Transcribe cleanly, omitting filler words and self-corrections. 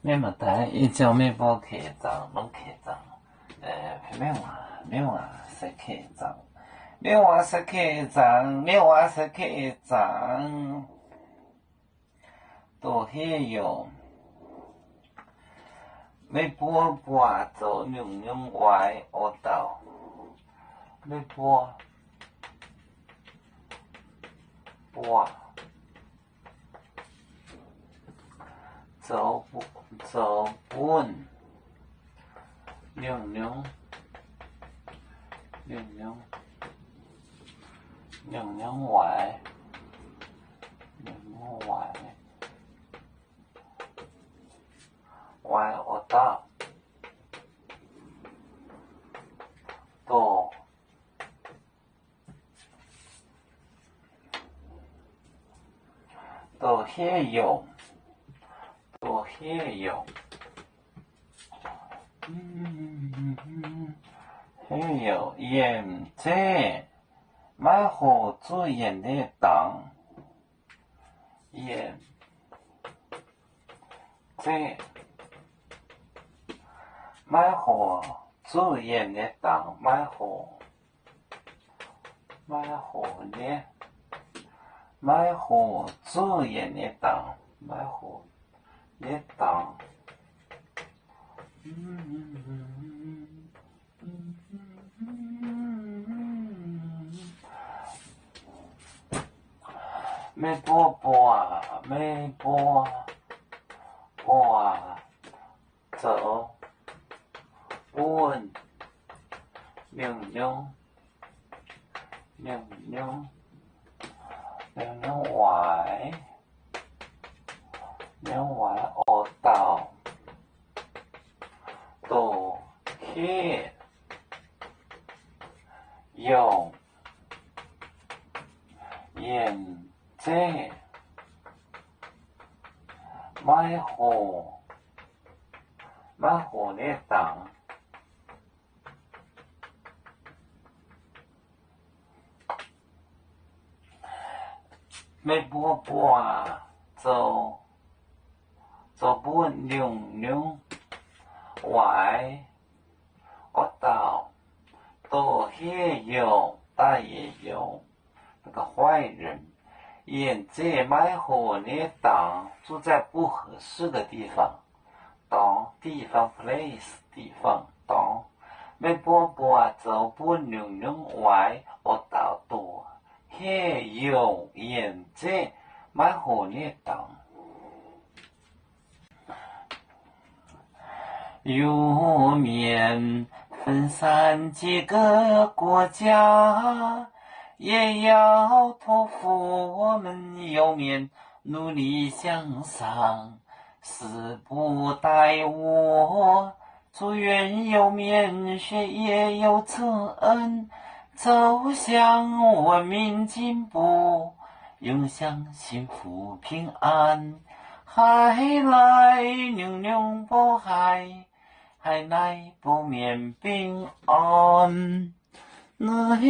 咩物体？伊照咩波客栈，拢客栈。咩话说客栈？咩话说客栈？咩话说客栈？多迄样，要搬搬做娘娘外学道，要搬做本娘娘外学道，多迄样。迄样盐这莫互主盐的当，盐这莫互主盐的当，莫互主盐的当，莫互的当。要搬做本娘娘外学道，多迄样盐这莫互你当。要搬做本娘娘外学道，多迄样大野样那个坏人，眼这莫互你当，住在不合适的地方，当地方 place 地方当。要搬做本娘娘外学道多。迄样盐这莫互你当，有面分散几个国家，也要托付我们有面努力向上，死不待我，祝愿有面学业有成，走向文明进步，永享幸福平安。海来娘娘保海，海来不免平安。来。